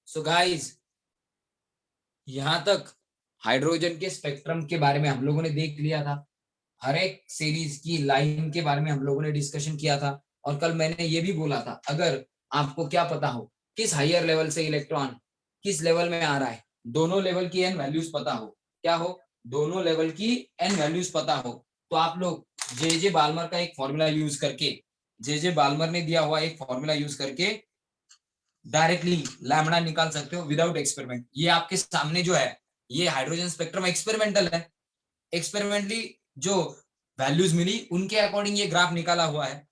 So guys, यहाँ तक hydrogen के स्पेक्ट्रम के बारे में हम लोगों ने देख लिया था। हर एक सीरीज की लाइन के बारे में हम लोगों ने डिस्कशन किया था। और कल मैंने ये भी बोला था, अगर आपको क्या पता हो किस हायर लेवल से इलेक्ट्रॉन किस लेवल में आ रहा है, दोनों लेवल की एन वैल्यूज पता हो, क्या हो, दोनों लेवल की एन वैल्यूज पता हो, तो आप लोग जे जे बाल्मर का एक फॉर्मूला यूज करके, जे जे बाल्मर ने दिया हुआ एक फॉर्मूला यूज करके डायरेक्टली लैम्बडा निकाल सकते हो विदाउट एक्सपेरिमेंट। ये आपके सामने जो है, ये हाइड्रोजन स्पेक्ट्रम एक्सपेरिमेंटल है। एक्सपेरिमेंटली जो वैल्यूज मिली उनके अकॉर्डिंग ये ग्राफ निकाला हुआ है।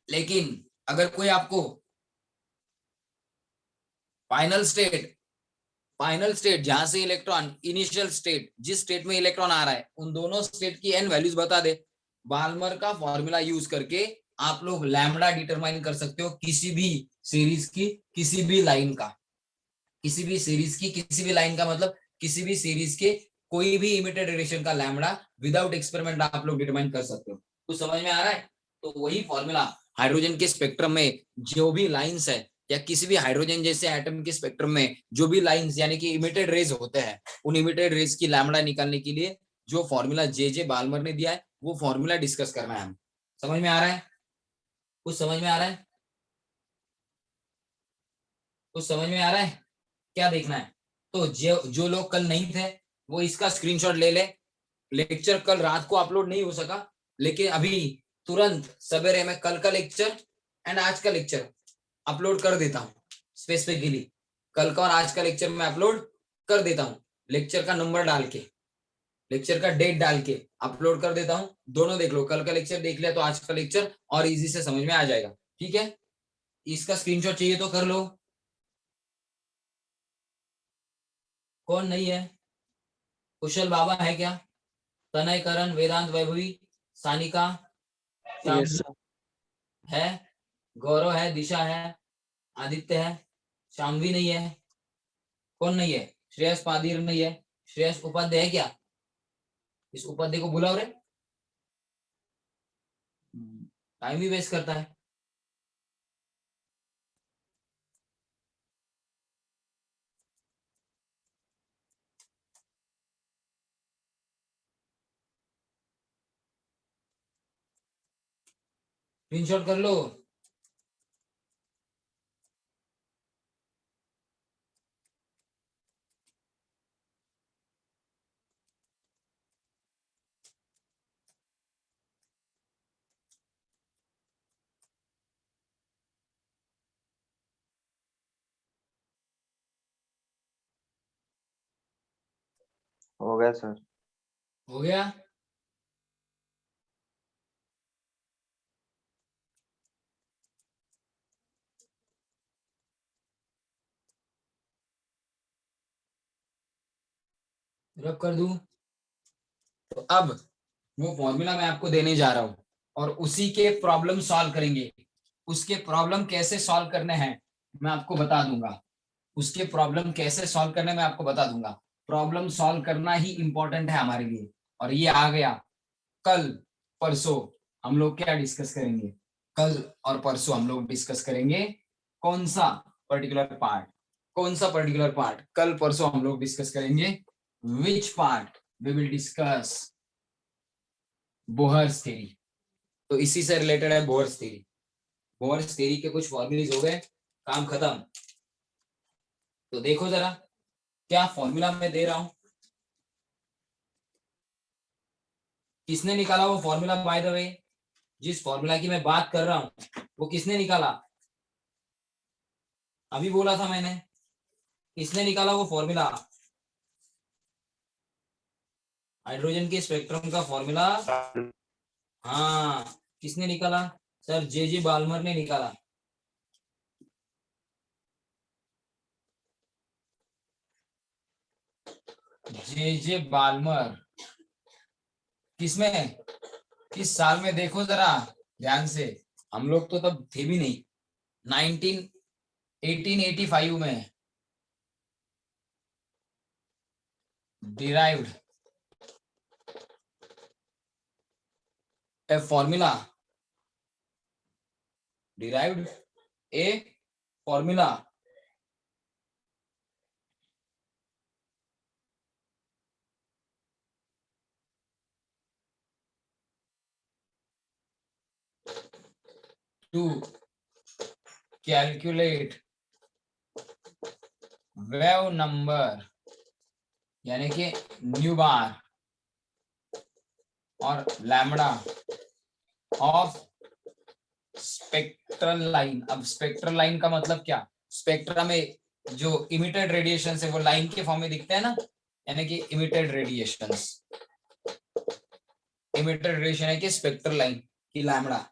लेकिन अगर कोई आपको फाइनल स्टेट फाइनल स्टेट जहां से इलेक्ट्रॉन इनिशियल स्टेट जिस स्टेट में इलेक्ट्रॉन आ रहा है उन दोनों स्टेट की एन वैल्यूज बता दे, बाल्मर का फॉर्मूला यूज करके आप लोग लैम्बडा डिटरमाइन कर सकते हो किसी भी सीरीज की किसी भी लाइन का। किसी भी सीरीज की किसी भी लाइन का मतलब किसी भी सीरीज के कोई भी इमिटेड रेडिएशन का लैम्बडा विदाउट एक्सपेरिमेंट आप लोग डिटरमाइन कर सकते हो। कुछ समझ में आ रहा है? तो वही फॉर्मूला हाइड्रोजन के स्पेक्ट्रम में जो भी लाइंस है या किसी भी हाइड्रोजन जैसे एटम के स्पेक्ट्रम में जो भी लाइंस यानी कि इमिटेड रेज होते हैं, उन इमिटेड रेज की लैम्बडा निकालने के लिए जो फॉर्मूला जे जे बाल्मर ने दिया है वो फॉर्मूला डिस्कस करना है हम। समझ में आ रहा है? कुछ समझ में आ रहा है? कुछ समझ में आ रहा है? क्या देखना है? तो जो जो लोग कल नहीं थे वो इसका स्क्रीनशॉट ले ले। लेक्चर कल रात को अपलोड नहीं हो सका, लेकिन अभी तुरंत सवेरे में कल का लेक्चर एंड आज का लेक्चर अपलोड कर देता हूँ। स्पेसिफिकली कल का और आज का लेक्चर मैं अपलोड कर देता हूँ। लेक्चर का नंबर डाल के, लेक्चर का डेट डाल के अपलोड कर देता हूँ। दोनों देख लो, कल का लेक्चर देख लिया तो आज का लेक्चर और इजी से समझ में आ जाएगा। ठीक है, इसका स्क्रीनशॉट चाहिए तो कर लो। कौन नहीं है? कुशल बाबा है क्या? तनय करण वेदांत वैभवी सानिका यस शाम सर। है, गौरव है, दिशा है, आदित्य है, शामवी नहीं है। कौन नहीं है? श्रेयस पादीर नहीं है। श्रेयस उपाध्याय है क्या? इस उपाध्याय को बुलाओ रे, टाइम ही वेस्ट करता है। स्क्रीनशॉट कर लो। हो गया सर। हो गया? रब कर दूं? तो अब वो फॉर्मूला मैं आपको देने जा रहा हूं और उसी के प्रॉब्लम सॉल्व करेंगे। उसके प्रॉब्लम कैसे सॉल्व करने हैं मैं आपको बता दूंगा। उसके प्रॉब्लम कैसे सॉल्व करने मैं आपको बता दूंगा। प्रॉब्लम सॉल्व करना ही इंपॉर्टेंट है हमारे लिए। और ये आ गया कल परसों हम लोग क्या डिस्कस करेंगे? कल और परसों हम लोग डिस्कस करेंगे कौन सा पर्टिकुलर पार्ट। कौन सा पर्टिकुलर पार्ट कल परसों हम लोग डिस्कस करेंगे? Which part we will discuss? Bohr's theory. तो इसी से रिलेटेड है बोहर्स थ्योरी। बोहर्स थ्योरी के कुछ फॉर्मूलेज हो गए, काम खत्म। तो देखो जरा क्या फॉर्मूला मैं दे रहा हूं, किसने निकाला वो फॉर्मूला? बाय द वे, जिस फॉर्मूला की मैं बात कर रहा हूं वो किसने निकाला? अभी बोला था मैंने, किसने निकाला वो फॉर्मूला? हाइड्रोजन के स्पेक्ट्रम का फॉर्मूला। हाँ, किसने निकाला? सर जे जे बाल्मर ने निकाला। जे जे बाल्मर। किसमें, किस साल में? देखो जरा ध्यान से, हम लोग तो तब थे भी नहीं। 19 1885 में derived a formula, derived a formula to calculate wave number यानी कि न्यू बार और लैम्बडा ऑफ स्पेक्ट्रल लाइन। अब स्पेक्ट्रल लाइन का मतलब क्या, स्पेक्ट्रा में जो इमिटेड रेडिएशन है वो लाइन के फॉर्म में दिखते हैं ना, यानी कि इमिटेड रेडिएशन, इमिटेड रेडिएशन है कि स्पेक्ट्रल लाइन की lambda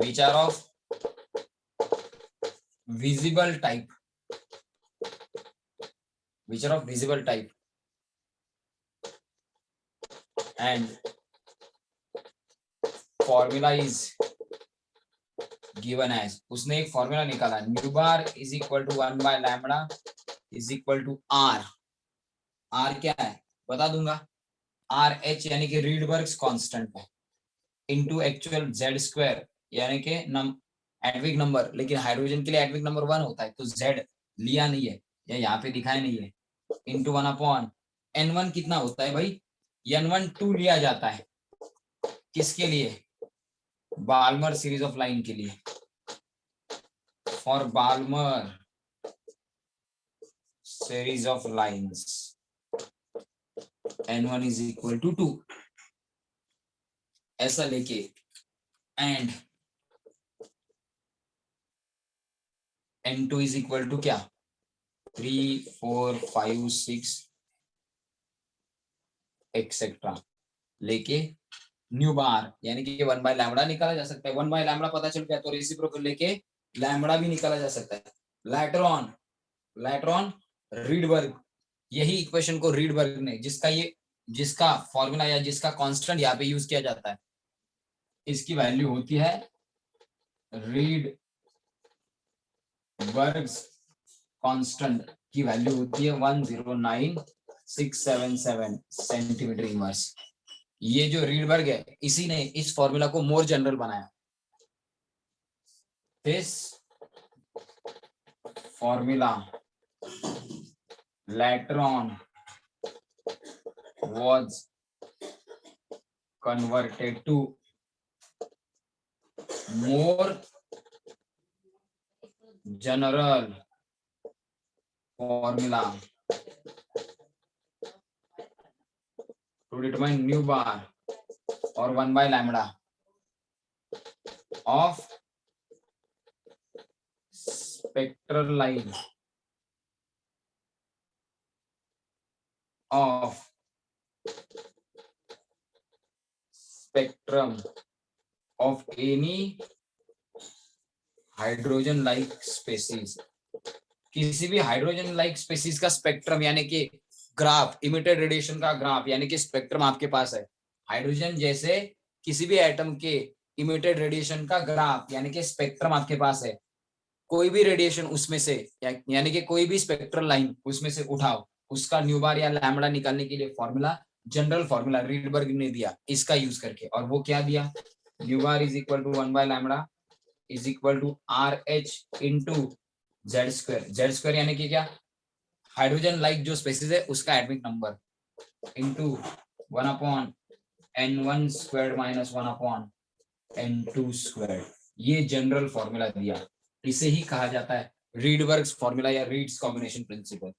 which are of visible type, which are of visible type and formula is given as, उसने एक फॉर्मूला निकाला, nu bar is equal to 1 by lambda is equal to R. R क्या है बता दूंगा, R H यानी कि Rydberg's constant है इनटू एक्चुअल जेड स्क्वायर यानी कि एटॉमिक नंबर, लेकिन हाइड्रोजन के लिए एटॉमिक नंबर 1 होता है तो जेड लिया नहीं है या यहाँ पे दिखाया नहीं है, इनटू 1 अपॉन n1 कितना होता है भाई, n1 2 लिया जाता है किसके लिए, बाल्मर सीरीज ऑफ लाइन के लिए, for Balmer series of lines n1 is equal to 2 ऐसा लेके, and n2 is equal to क्या 3 4 5 6 एक्सेट्रा लेके न्यू बार यानी कि 1 बाय लैम्बडा निकाला जा सकता है। 1 बाय लैम्बडा पता चल गया तो रेसिप्रोकल लेके लैम्बडा भी निकाला जा सकता है। लैट्रॉन रीडबर्ग, यही इक्वेशन को रीडबर्ग ने जिसका फॉर्मूला या जिसका कांस्टेंट यहाँ पे यूज किया जाता है, इसकी वैल्यू होती है रीडबर्ग्स कांस्टेंट की वैल्यू होती है 109677 सेंटीमीटर इनवर्स। ये जो रीडबर्ग है इसी ने इस फॉर्मूला को मोर जनरल बनाया। This formula later on was converted to more general formula to determine nu bar or 1 by lambda of spectral line of spectrum of any hydrogen like species. किसी भी हाइड्रोजन लाइक स्पेसीज का spectrum यानी कि graph, emitted radiation का graph यानी कि spectrum आपके पास है। हाइड्रोजन जैसे किसी भी एटम के इमिटेड रेडिएशन का ग्राफ यानी कि स्पेक्ट्रम आपके पास है। कोई भी रेडिएशन उसमें से यानी कि कोई भी स्पेक्ट्रल लाइन उसमें से उठाओ, उसका न्यू बार या लैम्बडा निकालने के लिए फॉर्मूला, जनरल फॉर्मूला रीडबर्ग ने दिया इसका यूज करके, और वो क्या दिया, nu bar is equal to 1 by lambda is equal to R H into Z square. Z square यानी कि क्या, हाइड्रोजन लाइक जो स्पेसीज है उसका atomic number into 1 upon n1 square minus 1 upon n2 square. ये जनरल फॉर्मूला दिया, इसे ही कहा जाता है रीडबर्ग्स फॉर्मूला या रीड्स कॉम्बिनेशन प्रिंसिपल।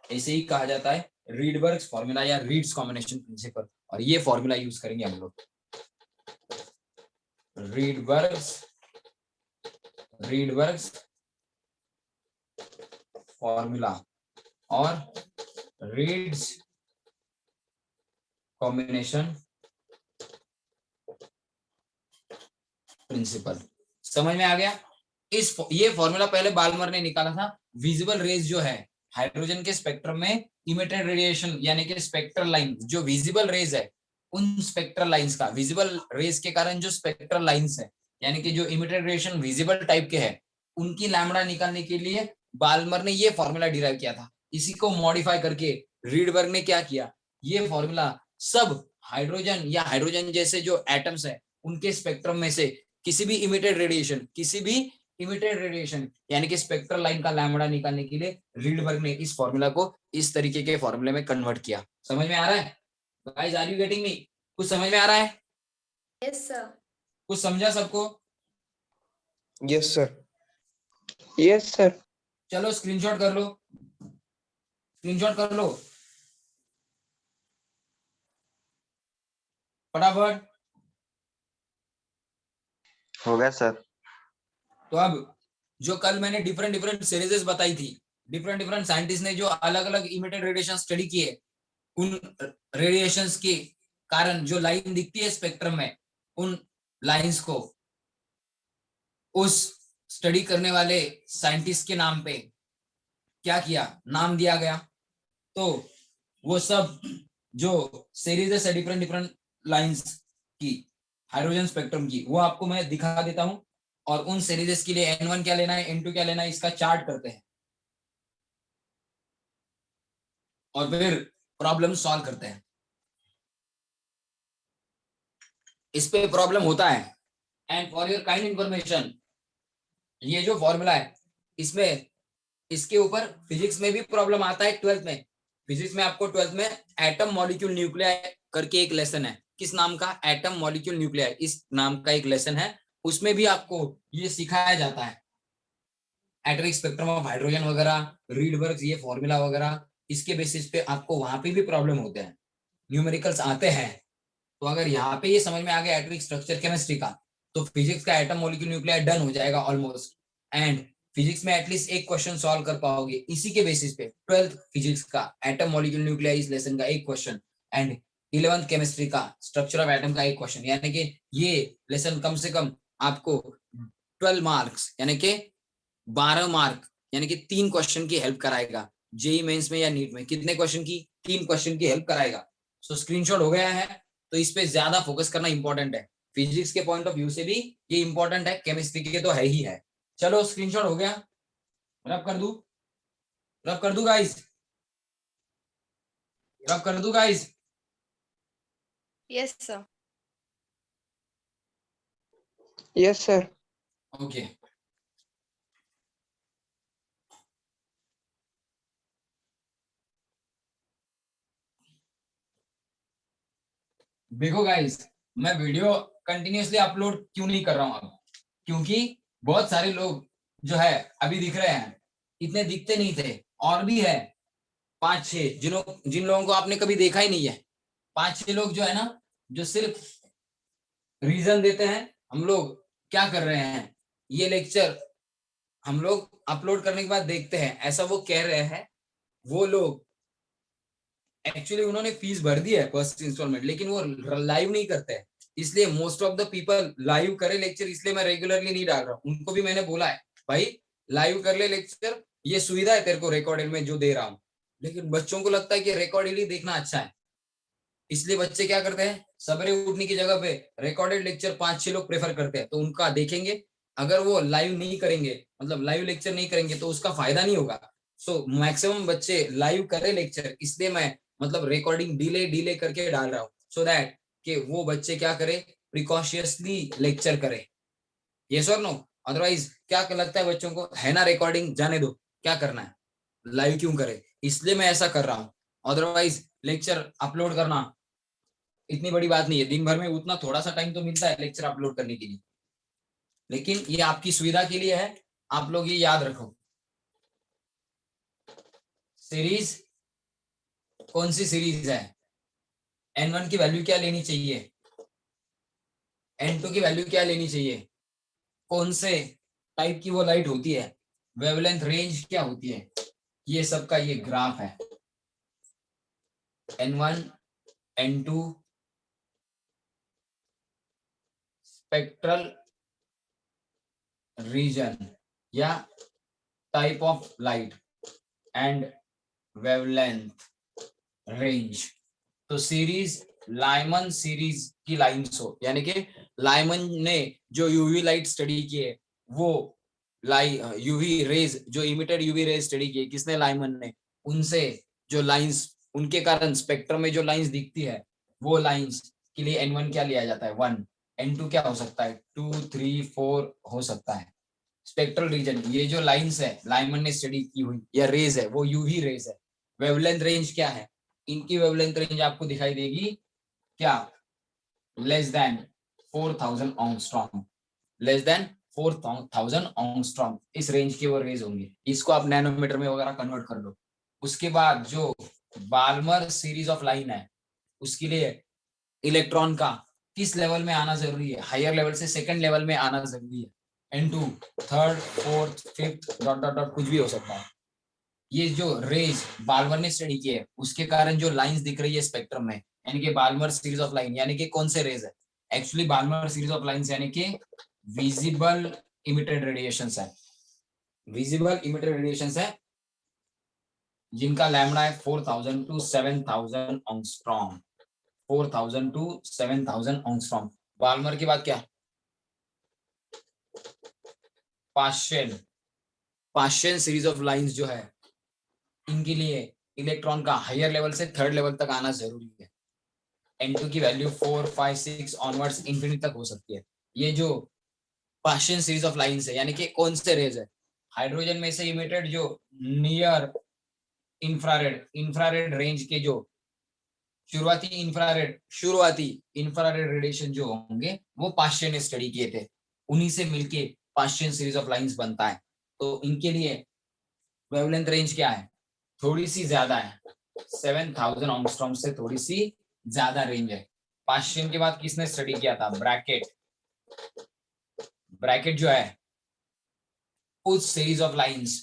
इसे ही कहा जाता है रीडबर्ग्स फॉर्मूला या रीड्स कॉम्बिनेशन प्रिंसिपल, और ये फॉर्मूला यूज करेंगे हम लोग। रीडबर्ग्स फॉर्मूला और रीड्स कॉम्बिनेशन प्रिंसिपल। समझ में आ गया। ये फॉर्मूला पहले बाल्मर ने निकाला था। विजिबल रेज जो है हाइड्रोजन के स्पेक्ट्रम में, इमिटेड रेडिएशन यानी कि स्पेक्ट्रल लाइन, जो विजिबल रेज है उन स्पेक्ट्रल लाइंस का, विजिबल रेज के कारण जो स्पेक्ट्रल लाइंस है यानी कि जो इमिटेड रेडिएशन विजिबल टाइप के है, उनकी लैम्बडा निकालने के लिए बाल्मर ने ये फॉर्मूला डिराइव किया था। इसी को मॉडिफाई करके रीडबर्ग ने क्या किया, ये फॉर्मूला सब हाइड्रोजन या हाइड्रोजन जैसे जो एटम्स है उनके स्पेक्ट्रम में से किसी भी इमिटेड रेडिएशन यानी कि स्पेक्ट्रल लाइन का लैम्बडा निकालने के लिए रीडबर्ग ने इस फॉर्मूला को इस तरीके के फॉर्मूले में कन्वर्ट किया। समझ में आ रहा है guys? Are you getting me? कुछ समझ में आ रहा है? Yes sir. कुछ समझा सबको? Yes sir. Yes sir. चलो स्क्रीनशॉट कर लो, स्क्रीनशॉट कर लो फटाफट। हो गया सर। तो अब जो कल मैंने डिफरेंट सीरीजेस बताई थी, डिफरेंट साइंटिस्ट ने जो अलग अलग इमिटेड रेडिएशन स्टडी किए, उन रेडिएशंस के कारण जो लाइन दिखती है स्पेक्ट्रम में, उन लाइंस को उस स्टडी करने वाले साइंटिस्ट के नाम पे क्या किया, नाम दिया गया। तो वो सब जो सीरीज है डिफरेंट लाइंस की हाइड्रोजन स्पेक्ट्रम की, वो आपको मैं दिखा देता हूं और उन सीरीजेस के लिए N1 क्या लेना है, N2 क्या लेना है, इसका चार्ट करते हैं और फिर प्रॉब्लम सॉल्व करते हैं। इस पे प्रॉब्लम होता है। And for your kind information, ये जो फॉर्मूला है इसमें इसके ऊपर फिजिक्स में भी प्रॉब्लम आता है। 12th में फिजिक्स में आपको 12th में एटम मॉलिक्यूल न्यूक्लियाई करके एक लेसन है। किस नाम का? एटम मॉलिक्यूल न्यूक्लियाई, इस नाम का एक लेसन है। उसमें भी आपको ये सिखाया जाता है एटॉमिक स्पेक्ट्रम ऑफ हाइड्रोजन वगैरह, रीडबर्ग ये फॉर्मूला वगैरह, इसके बेसिस पे आपको वहां पे भी प्रॉब्लम होते हैं, न्यूमेरिकल्स आते हैं। तो अगर यहाँ पे ये समझ में आ गया एटॉमिक स्ट्रक्चर केमिस्ट्री का, तो फिजिक्स का एटम मॉलिक्यूल न्यूक्लियाई डन हो जाएगा ऑलमोस्ट। एंड फिजिक्स में एटलीस्ट एक क्वेश्चन सॉल्व कर पाओगे इसी के बेसिस पे। 12th फिजिक्स का एटम मॉलिक्यूल न्यूक्लियाई इस लेसन का एक क्वेश्चन, एंड 11th केमिस्ट्री का स्ट्रक्चर ऑफ एटम का एक क्वेश्चन। यानी कि ये लेसन कम से कम आपको 12 मार्क्स यानी कि 12 मार्क यानी कि 3 क्वेश्चन की हेल्प कराएगा। जेई मेंस में या नीट में कितने क्वेश्चन की? 3 क्वेश्चन की हेल्प कराएगा। सो स्क्रीनशॉट हो गया है, तो इस पे ज्यादा फोकस करना इंपॉर्टेंट है। फिजिक्स के पॉइंट ऑफ व्यू से भी ये इंपॉर्टेंट है, केमिस्ट्री के तो है ही है। चलो स्क्रीनशॉट हो गया, रब कर दूं? रब कर दूं गाइस? रब कर दूं guys? Yes sir. Yes sir. Okay देखो गाइस, मैं वीडियो कंटिन्यूअसली अपलोड क्यों नहीं कर रहा हूं अब? क्योंकि बहुत सारे लोग जो है अभी दिख रहे हैं, इतने दिखते नहीं थे। और भी है 5-6 जिन लोगों को आपने कभी देखा ही नहीं है। 5-6 लोग जो है ना, जो सिर्फ रीजन देते हैं हम लोग क्या कर रहे हैं, ये लेक्चर हम लोग अपलोड करने के बाद देखते हैं, ऐसा वो कह रहे हैं। वो लोग एक्चुअली उन्होंने फीस भर दी है फर्स्ट इंस्टॉलमेंट, लेकिन वो लाइव नहीं करते हैं। इसलिए most of the people live करे लेक्चर, इसलिए मैं रेगुलरली नहीं डाल रहा हूँ। उनको भी मैंने बोला है भाई लाइव कर ले लेक्चर, ये सुविधा है तेरे को रिकॉर्डेड में जो दे रहा हूँ। लेकिन बच्चों को लगता है कि रिकॉर्डेड ही देखना अच्छा है, इसलिए बच्चे क्या करते हैं, सवेरे उठने की जगह पे रिकॉर्डेड लेक्चर 5-6 लोग प्रेफर करते हैं, तो उनका देखेंगे। अगर वो लाइव नहीं करेंगे, मतलब लाइव लेक्चर नहीं करेंगे, तो उसका फायदा नहीं होगा। सो मैक्सिमम बच्चे लाइव करे लेक्चर, इसलिए मैं मतलब रिकॉर्डिंग डिले करके डाल रहा हूँ, सो दैट कि वो बच्चे क्या करे, प्रिकॉशियसली लेक्चर करे। यस और नो? अदरवाइज क्या लगता है बच्चों को, है ना रिकॉर्डिंग, जाने दो, क्या करना है, लाइव क्यों करे? इसलिए मैं ऐसा कर रहा हूँ। अदरवाइज लेक्चर अपलोड करना इतनी बड़ी बात नहीं है, दिन भर में उतना थोड़ा सा टाइम तो मिलता है लेक्चर अपलोड करने के लिए, लेकिन ये आपकी सुविधा के लिए है। आप लोग ये याद रखो। सीरीज कौन सी सीरीज है? N1 की वैल्यू क्या लेनी चाहिए, N2 की वैल्यू क्या लेनी चाहिए, कौन से टाइप की वो लाइट होती है, वेवलेंथ रेंज क्या होती है, ये सब का ये ग्राफ है। N1 N2 स्पेक्ट्रल रीजन या type of light and wavelength range. तो सीरीज लाइमन सीरीज की लाइंस हो, यानी कि लाइमन ने जो यूवी लाइट स्टडी की है, वो यूवी रेज जो इमिटेड यूवी रेज स्टडी की है, किसने? लाइमन ने। उनसे जो लाइंस, उनके कारण स्पेक्ट्रम में जो लाइंस दिखती है, वो लाइंस के लिए n1 क्या लिया जाता है 1, n2 क्या हो सकता है 2, 3, 4 हो सकता है। स्पेक्ट्रल रीजन, ये जो लाइंस है लाइमन ने स्टडी की हुई या रेज है वो यूवी रेज है। वेवलेंथ रेंज क्या है, इनकी वेवलेंथ रेंज आपको दिखाई देगी क्या, लेस देन 4000 ऑंगस्ट्रॉम, लेस देन 4000 ऑंगस्ट्रॉम, इस रेंज के वो रेज होंगे। इसको आप नैनोमीटर में वगैरह कन्वर्ट कर लो। उसके बाद जो बाल्मर सीरीज ऑफ लाइन है उसके लिए इलेक्ट्रॉन का किस लेवल में आना जरूरी है, हायर लेवल से सेकंड लेवल में आना जरूरी है, n2 third fourth fifth dot dot dot कुछ भी हो सकता है। ये जो रेज बाल्मर ने स्टडी की है उसके कारण जो लाइंस दिख रही है स्पेक्ट्रम में, यानी कि बाल्मर सीरीज ऑफ लाइन, यानी कि कौन से रेज है, actually Balmer series of lines यानी कि विजिबल इमिटेड रेडिएशंस है, विजिबल इमिटेड रेडिएशंस है जिनका लैम्डा है 4000 to 7000 angstrom, 4000 to 7000 angstrom. Balmer के बाद क्या, Paschen, Paschen series of lines जो है इनके लिए इलेक्ट्रॉन का हायर लेवल से थर्ड लेवल तक आना जरूरी है। n2 की वैल्यू 4, 5, 6 ऑनवर्ड्स इंफिनिटी तक हो सकती है। ये जो पाश्चेन सीरीज ऑफ लाइंस है यानी कि कौन से रेज है, हाइड्रोजन में से इमिटेड जो नियर इंफ्रारेड, इंफ्रारेड रेंज के जो शुरुआती इंफ्रारेड रेडिएशन जो होंगे वो पाश्चेन ने स्टडी किए थे, उन्हीं से मिलके पाश्चेन सीरीज ऑफ लाइंस बनता है। तो इनके लिए वेवलेंथ रेंज क्या है, थोड़ी सी ज्यादा है, 7000 ऑंगस्ट्रॉम से थोड़ी सी ज्यादा रेंज है। पाश्चेन के बाद किसने स्टडी किया था, ब्रैकेट, ब्रैकेट जो है उस सीरीज ऑफ लाइंस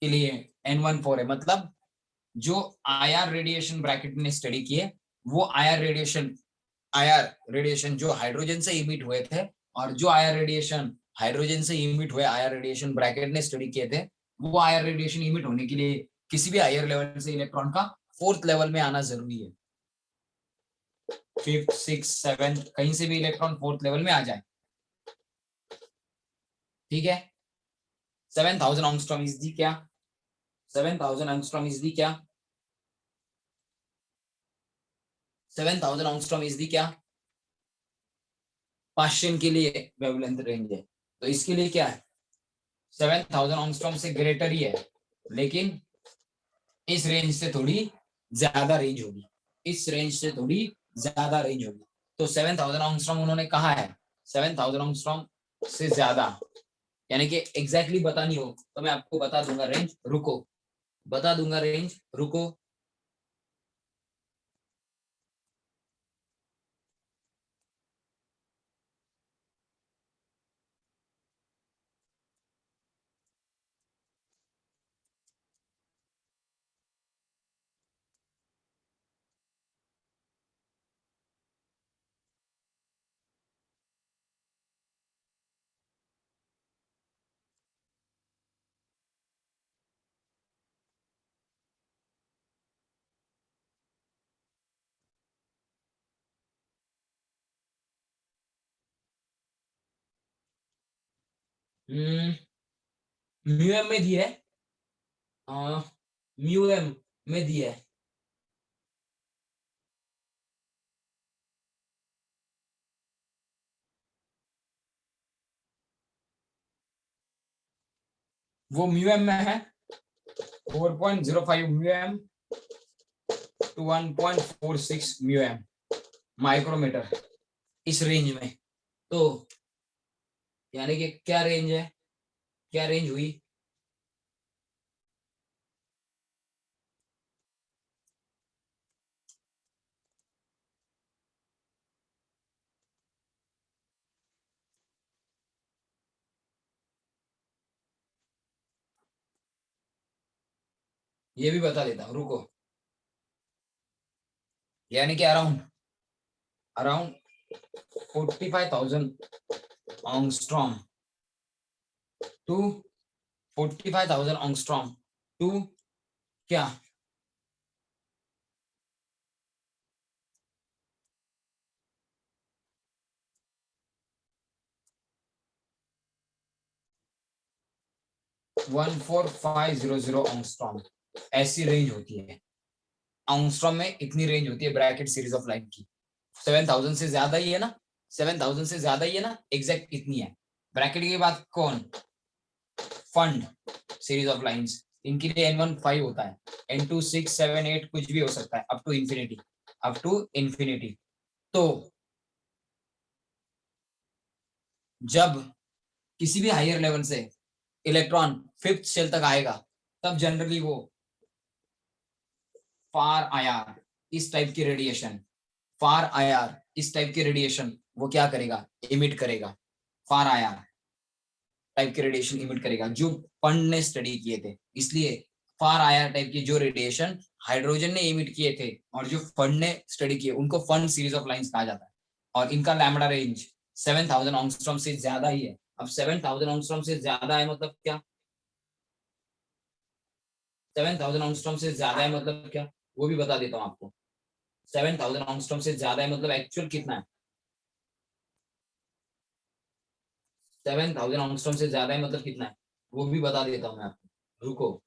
के लिए n14 है, मतलब जो आईआर रेडिएशन ब्रैकेट ने स्टडी किए वो आईआर रेडिएशन जो हाइड्रोजन से इमिट हुए थे, और जो आईआर रेडिएशन हाइड्रोजन से इमिट हुए आईआर रेडिएशन ब्रैकेट ने स्टडी किए थे, वो आईआर रेडिएशन इमिट होने के लिए किसी भी हायर लेवल से इलेक्ट्रॉन का फोर्थ लेवल में आना जरूरी है। फिफ्थ, सिक्स, सेवेंथ, कहीं से भी इलेक्ट्रॉन फोर्थ लेवल में आ जाए, ठीक है। 7000 ऑंगस्ट्रॉम इज दी क्या, 7000 ऑंगस्ट्रॉम इज दी क्या, 7000 ऑंगस्ट्रॉम इज दी क्या, पाश्चेन के लिए वेवलेंथ रेंज है। तो इसके लिए क्या है, 7000 ऑंगस्ट्रॉम से ग्रेटर ही है, लेकिन इस रेंज से थोड़ी ज्यादा रेंज होगी, इस रेंज से थोड़ी ज्यादा रेंज होगी। तो 7000 ऑंगस्ट्रॉम उन्होंने कहा है, 7000 ऑंगस्ट्रॉम से ज्यादा, यानी कि एग्जैक्टली बतानी हो तो मैं आपको बता दूंगा रेंज, रुको बता दूंगा रेंज, रुको। म्यू एम में दी है, म्यू एम में दी है, वो म्यू एम में है 4.05 mu M to 1.46 mu M micrometre, इस रेंज में। तो यानी कि क्या रेंज है, क्या रेंज हुई, ये भी बता देता हूँ, रुको। यानी कि अराउंड अराउंड 45,000 ऑंगस्ट्रॉम टू 45,000 ऑंगस्ट्रॉम टू क्या, वन 4500 ऑंगस्ट्रॉम, ऐसी रेंज होती है। एंगस्ट्रॉम में इतनी रेंज होती है ब्रैकेट सीरीज ऑफ लाइन की, 7000 से ज्यादा ही है ना, 7000 से ज्यादा ही है ना, एग्जैक्ट इतनी है। ब्रैकेट की बात कौन, फंड सीरीज ऑफ लाइंस, इनके लिए n1 5 होता है, n2 6 7 8 कुछ भी हो सकता है, up to infinity, up to infinity. तो जब किसी भी हायर लेवल से इलेक्ट्रॉन 5th शेल तक आएगा तब जनरली वो फार आईआर इस टाइप की रेडिएशन, फार आईआर इस टाइप की रेडिएशन वो क्या करेगा, इमिट करेगा, फार आईआर टाइप के रेडिएशन इमिट करेगा जो फंड ने स्टडी किए थे। इसलिए फार आईआर टाइप की जो रेडिएशन हाइड्रोजन ने इमिट किए थे और जो फंड ने स्टडी किए उनको फंड सीरीज ऑफ लाइंस कहा जाता है। और इनका लैम्बडा रेंज 7000 एंगस्ट्रॉम से ज्यादा ही है। अब 7000 एंगस्ट्रॉम से ज्यादा है मतलब क्या, 7000 एंगस्ट्रॉम से ज्यादा है मतलब क्या, वो भी बता देता हूँ आपको। 7000 एंगस्ट्रॉम से ज्यादा है मतलब एक्चुअल कितना है, 7000 एंगस्ट्रॉम से ज्यादा है मतलब कितना है वो भी बता देता हूँ मैं आपको, रुको।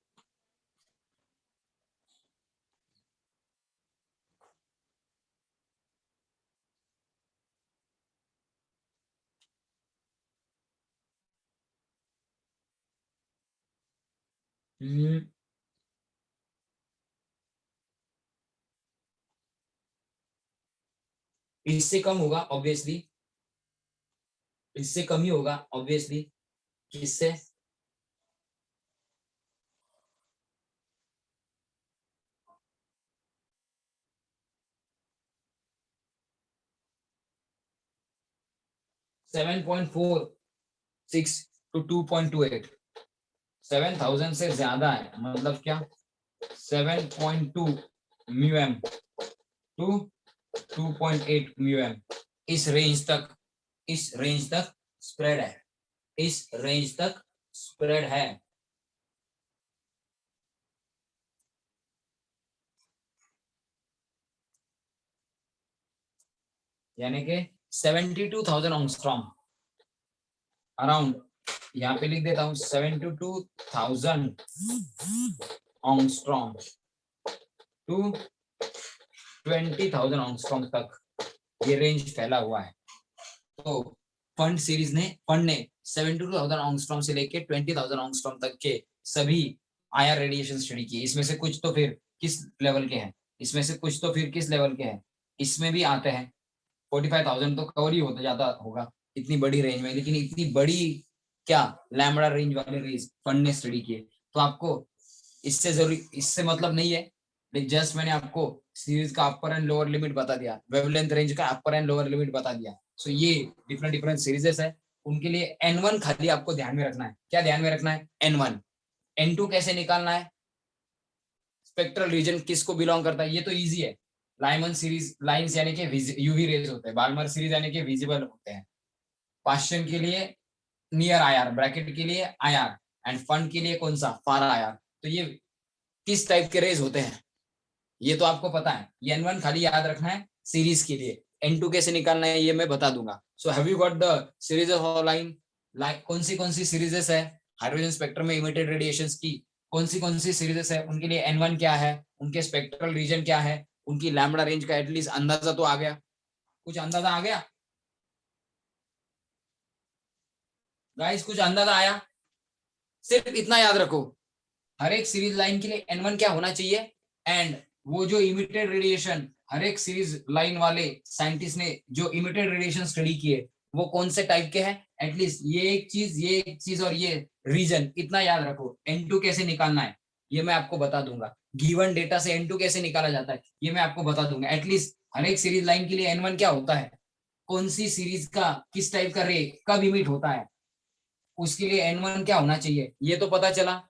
इससे कम होगा ऑब्वियसली, इससे कम ही होगा ऑब्वियसली, किससे, seven point four six to 2.28, 7000 से ज्यादा है मतलब क्या, 7.2 mu M to 2.8 mu M, इस रेंज तक, इस रेंज तक स्प्रेड है, इस रेंज तक स्प्रेड है। यानी कि 72,000 एंगस्ट्रॉम अराउंड, यहाँ पे लिख देता हूँ 72,000 एंगस्ट्रॉम टू 20,000 एंगस्ट्रॉम तक ये रेंज फैला हुआ है। तो फंड सीरीज ने, फंड ने 72,000 एंगस्ट्रॉम से लेके 20,000 एंगस्ट्रॉम तक के सभी आईआर रेडिएशन स्टडी किए। इसमें से कुछ तो फिर किस लेवल के हैं, इसमें से कुछ तो फिर किस लेवल के हैं, इसमें भी आते हैं। 45,000 तो कवर ही होता जाता होगा इतनी बड़ी रेंज में, लेकिन इतनी बड़ी क्या लैम्बडा रेंज वाले रेंज फंड ने स्टडी किए। तो आपको इससे जरूरी, इससे मतलब नहीं है, जस्ट मैंने आपको सीरीज का अपर एंड लोअर लिमिट बता दिया, वेवलेंथ रेंज का अपर एंड लोअर लिमिट बता दिया। सो ये डिफरेंट डिफरेंट सीरीजेस है, उनके लिए N1 खाली आपको ध्यान में रखना है। क्या ध्यान में रखना है, N1। N2 कैसे निकालना है, स्पेक्ट्रल रीजन किसको बिलोंग करता है, ये तो इजी है। लाइमन सीरीज लाइंस यानी कि यूवी रेज होते हैं, बाल्मर सीरीज यानी कि विजिबल होते हैं। पास्शन के लिए नियर आईआर, ब्रैकेट के लिए आईआर, एंड फंड के लिए कौन सा, फार आईआर। तो ये किस टाइप के रेज होते हैं ये तो आपको पता है। ये N1 खाली याद रखना है सीरीज के लिए। N2 कैसे निकालना है ये मैं बता दूंगा। So have you got the series of line, कौन सी सीरीजेस है हाइड्रोजन स्पेक्ट्रम में इमिटेड रेडिएशंस की, कौन सी सीरीजेस है, उनके लिए N1 क्या है, उनके स्पेक्ट्रल रीजन क्या है, उनकी लैम्बडा रेंज का एटलीस्ट अंदाजा तो आ गया, कुछ अंदाजा आ गया गाइस, कुछ अंदाजा आया। सिर्फ इतना याद रखो, हर एक सीरीज लाइन के लिए N1 क्या होना चाहिए, एंड वो जो इमिटेड रेडिएशन हर एक सीरीज लाइन वाले साइंटिस्ट ने जो इमिटेड रेडिएशन स्टडी किए वो कौन से टाइप के हैं, एटलीस्ट ये एक चीज और ये रीजन इतना याद रखो। N2 कैसे निकालना है ये मैं आपको बता दूंगा, गिवन डेटा से N2 कैसे निकाला जाता है ये मैं आपको बता दूंगा। एटलीस्ट हर एक सीरीज लाइन के लिए N1 क्या होता है, कौन सी सीरीज का किस टाइप का रे कब इमिट होता है, उसके लिए N1 क्या होना चाहिए ये तो पता चला।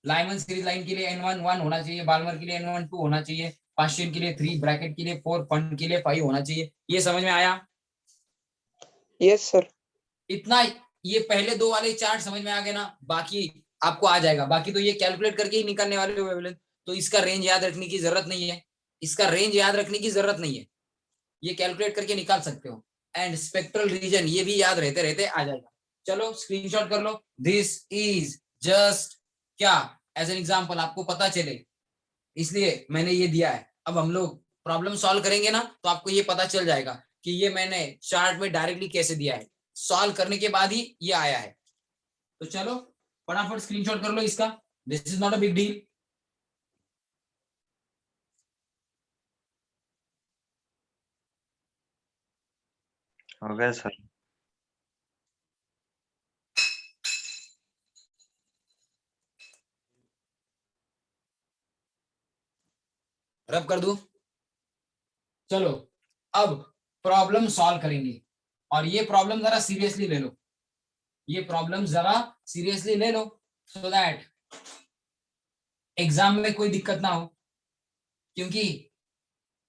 लाइमन सीरीज लाइन के लिए N1 1 होना चाहिए, बाल्मर के लिए N1 2 होना चाहिए, पास्टियन के लिए 3, ब्रैकेट के लिए 4, फंड के लिए 5 होना चाहिए। ये समझ में आया? Yes sir. इतना, ये पहले दो वाले चार्ट समझ में आ गए ना, बाकी आपको आ जाएगा। बाकी तो ये कैलकुलेट करके ही निकालने वाले हो वेवलेंथ, तो इसका रेंज याद रखने की जरूरत नहीं है, इसका रेंज याद रखने की जरूरत नहीं है, ये कैलकुलेट करके निकाल सकते हो। एंड स्पेक्ट्रल रीजन ये भी याद रहते रहते आ जाएगा। चलो स्क्रीनशॉट कर लो, दिस इज जस्ट क्या एज एन एग्जाम्पल, आपको पता चले इसलिए मैंने ये दिया है। अब हम लोग प्रॉब्लम सॉल्व करेंगे ना, तो आपको ये पता चल जाएगा कि ये मैंने चार्ट में डायरेक्टली कैसे दिया है, सॉल्व करने के बाद ही ये आया है। तो चलो फटाफट स्क्रीनशॉट कर लो इसका, this is not a big deal. हो गया सर। रब कर दूं? चलो अब प्रॉब्लम सॉल्व करेंगे, और ये प्रॉब्लम जरा सीरियसली ले लो, ये प्रॉब्लम जरा सीरियसली ले लो, सो दैट एग्जाम में कोई दिक्कत ना हो। क्योंकि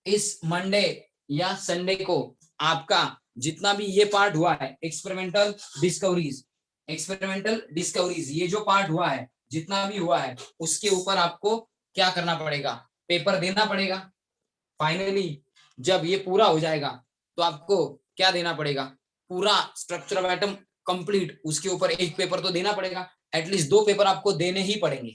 इस मंडे या संडे को आपका जितना भी ये पार्ट हुआ है एक्सपेरिमेंटल डिस्कवरीज, ये जो पार्ट हुआ है, जितना भी हुआ है, उसके ऊपर आपको क्या करना पड़ेगा, पेपर देना पड़ेगा। फाइनली जब ये पूरा हो जाएगा तो आपको क्या देना पड़ेगा, पूरा स्ट्रक्चर ऑफ एटम कंप्लीट, उसके ऊपर एक पेपर तो देना पड़ेगा। एटलीस्ट 2 पेपर आपको देने ही पड़ेंगे।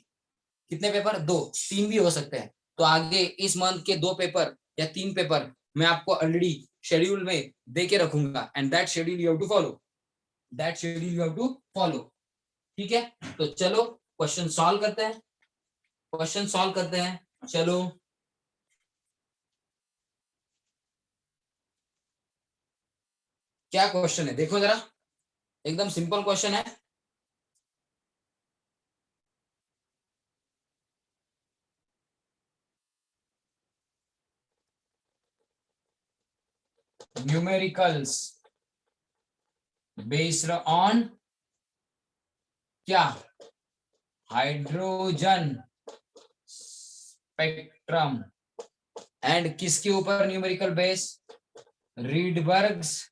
कितने पेपर? 2, 3 भी हो सकते हैं। तो आगे इस मंथ के 2 पेपर या 3 पेपर मैं आपको ऑलरेडी शेड्यूल में दे के रखूंगा, and that schedule you have to follow. ठीक है, तो चलो क्वेश्चन सॉल्व करते हैं। चलो क्या क्वेश्चन है देखो जरा, एकदम सिंपल क्वेश्चन है। न्यूमेरिकल्स बेस्ड ऑन क्या? Hydrogen spectrum. एंड किसके ऊपर न्यूमेरिकल बेस? रीडबर्ग्स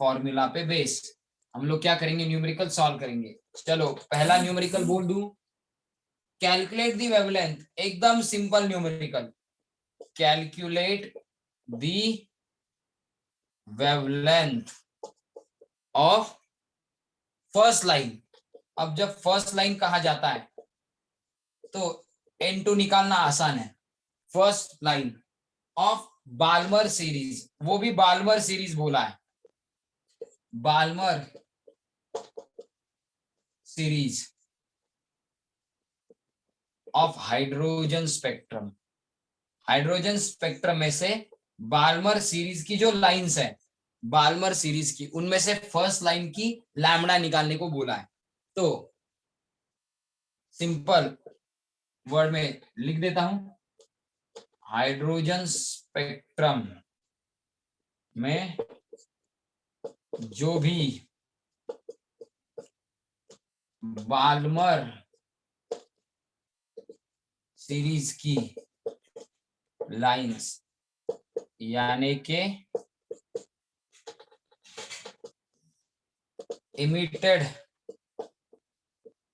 फॉर्मूला पे बेस हम लोग क्या करेंगे, न्यूमेरिकल सॉल्व करेंगे। चलो पहला न्यूमेरिकल बोल दूं, कैलकुलेट दी वेवलेंथ, एकदम simple numerical, calculate the wavelength of first line. अब जब फर्स्ट लाइन कहा जाता है तो N2 निकालना आसान है। First line of Balmer series, वो भी बाल्मर सीरीज बोला है, Balmer series of hydrogen spectrum. Hydrogen spectrum में से बाल्मर सीरीज की जो लाइंस है, बाल्मर सीरीज की, उनमें से फर्स्ट लाइन की लैम्बडा निकालने को बोला है। तो सिंपल वर्ड में लिख देता हूं, हाइड्रोजन स्पेक्ट्रम में जो भी बाल्मर सीरीज की लाइंस यानी के emitted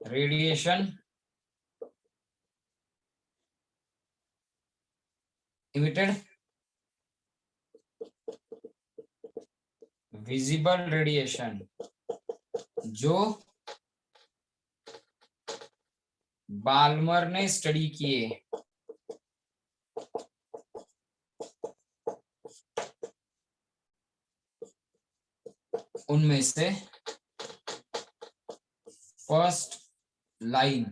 radiation, emitted visible radiation, जो बाल्मर ने स्टडी किए, उनमें से फर्स्ट लाइन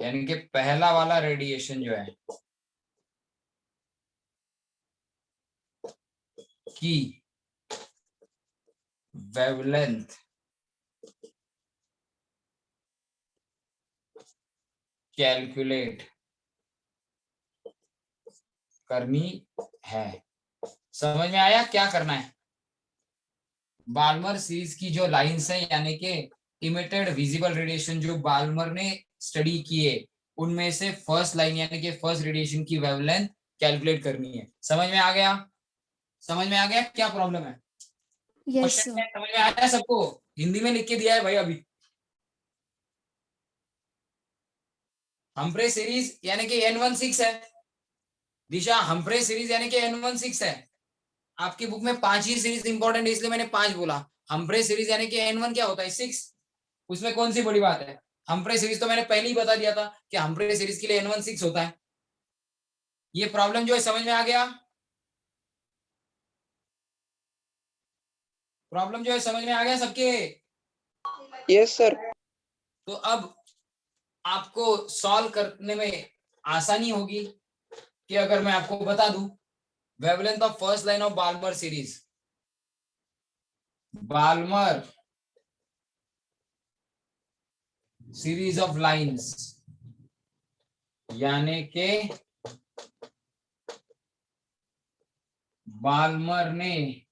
यानी कि पहला वाला रेडिएशन जो है की वेवलेंथ कैलकुलेट करनी है। समझ में आया क्या करना है? बाल्मर सीरीज की जो लाइंस है यानी कि इमिटेड विजिबल रेडिएशन जो बाल्मर ने स्टडी किए, उनमें से फर्स्ट लाइन यानी कि फर्स्ट रेडिएशन की वेवलेंथ कैलकुलेट करनी है। समझ में आ गया? समझ में आ गया क्या प्रॉब्लम है? Yes question sir. समझ में आया सबको? हिंदी में लिख के दिया है भाई अभी। हम्फ्रे सीरीज यानी कि N16 है। दिशा, हम्फ्रे सीरीज यानी कि N16 है। आपकी बुक में 5 ही सीरीज इंपॉर्टेंट है, इसलिए मैंने 5 बोला। हम्फ्रे सीरीज यानी कि N1 क्या होता है? 6। उसमें कौन सी बड़ी बात है? हम्फ्रे सीरीज तो मैंने पहले ही बता दिया था कि हम्फ्रे सीरीज के लिए N1 6 होता है। ये प्रॉब्लम जो है समझ में आ गया? प्रॉब्लम जो है समझ में आ गया सबके? Yes sir. तो अब आपको सॉल्व करने में आसानी होगी कि अगर मैं आपको बता दूं wavelength of first line of Balmer series, Balmer series of lines, यानी के बाल्मर ने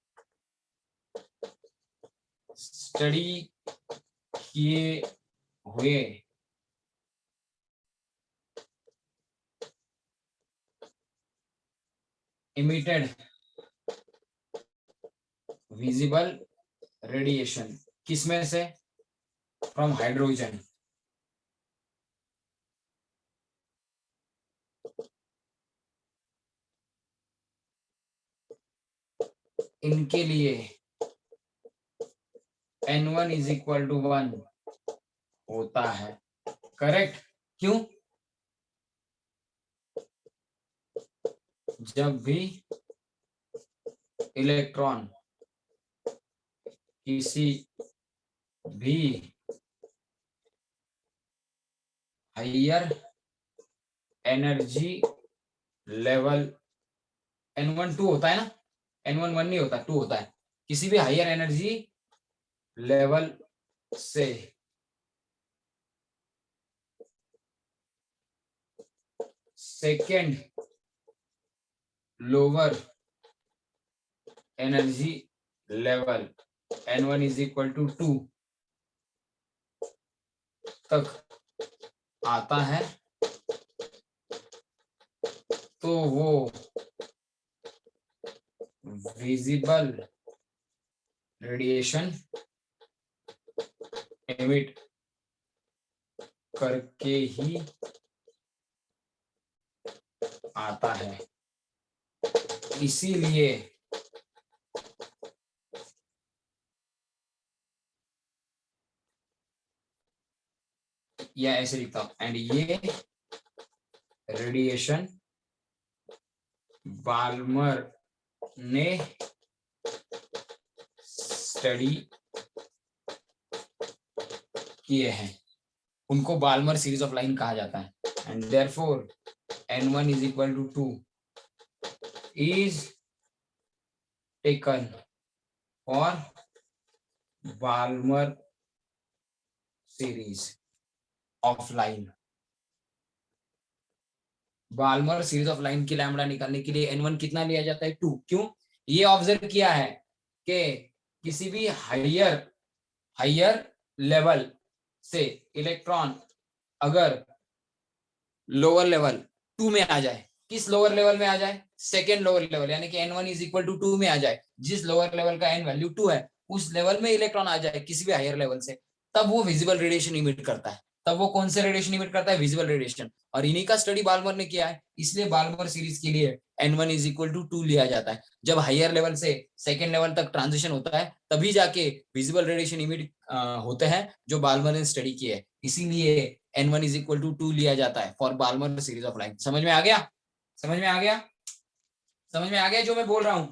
स्टडी किए हुए इमिटेड विजिबल रेडिएशन, किसमें से? From hydrogen. इनके लिए N1 इज इक्वल टू 1 होता है। करेक्ट? क्यों? जब भी इलेक्ट्रॉन किसी भी हायर एनर्जी लेवल, N1 2 होता है ना, N1 1 नहीं होता, 2 होता है। किसी भी हायर एनर्जी लेवल से second lower energy level N1 is equal to 2 तक आता है तो वो विजिबल रेडिएशन एमिट करके ही आता है। इसीलिए या ऐसे लिखता हूं, एंड ये रेडिएशन बाल्मर ने स्टडी किए हैं, उनको बाल्मर सीरीज ऑफ लाइन कहा जाता है। And therefore N1 is equal to 2 is taken for Balmer series of line. Balmer series of line की लैम्बडा निकालने के लिए N1 कितना लिया जाता है? 2। क्यों? ये ऑब्जर्व किया है कि किसी भी हायर लेवल से इलेक्ट्रॉन अगर लोअर लेवल 2 में आ जाए, किस लोअर लेवल में आ जाए? सेकेंड लोअर लेवल, यानी कि N1 इज इक्वल टू 2 में आ जाए, जिस लोअर लेवल का N वैल्यू 2 है उस लेवल में इलेक्ट्रॉन आ जाए किसी भी हायर लेवल से, तब वो विजिबल रेडिएशन इमिट करता है। तब वो कौन से रेडिएशन इमिट करता है? Visible radiation. और इन्हीं का स्टडी बाल्मर ने किया है, इसलिए बाल्मर सीरीज के लिए N1 इज इक्वल टू 2 लिया जाता है। जब हायर लेवल से सेकेंड लेवल तक ट्रांजिशन होता है तभी जाके विजिबल रेडिएशन इमिट होते हैं जो बाल्मर ने स्टडी किया है। इसीलिए N1 इज इक्वल टू 2 लिया जाता है for Balmer series of line. समझ में आ गया? समझ में आ गया? समझ में आ गया जो मैं बोल रहा हूं?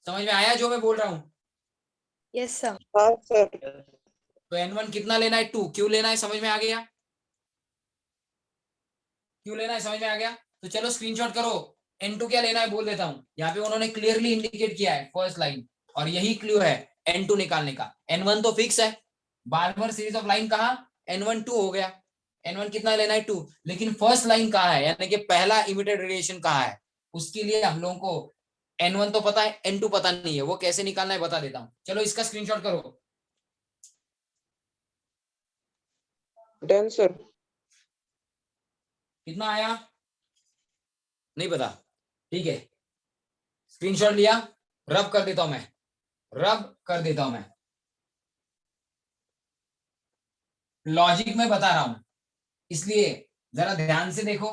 समझ में आया जो मैं बोल रहा हूं? Yes sir. हाँ सर। तो N1 कितना लेना है? 2। क्यों लेना है? समझ में आ गया? क्यों लेना है? समझ में आ गया? तो चलो स्क्रीनशॉट करो। N2 क्या लेना है बोल देता हूं। यहाँ पे उन्होंने क्लियरली इंडिकेट किया है फर्स्ट लाइन, और यही क्लू है N2 निकालने का। N1 तो फिक्स है, बाल्मर सीरीज ऑफ लाइन कहा, N1 2 हो गया। N1 कितना लेना है? 2। लेकिन फर्स्ट लाइन कहाँ है, यानी कि पहला इमिटेड रेडिएशन कहाँ है, उसके लिए हम लोगों को N1 तो पता है, N2 पता नहीं है। वो कैसे निकालना है बता देता हूँ। चलो इसका स्क्रीनशॉट करो। Done sir. कितना आया नहीं पता? ठीक है, स्क्रीनशॉट लिया, रब कर देता हूं मैं, रब कर देता हूं मैं। लॉजिक में बता रहा हूं इसलिए जरा ध्यान से देखो।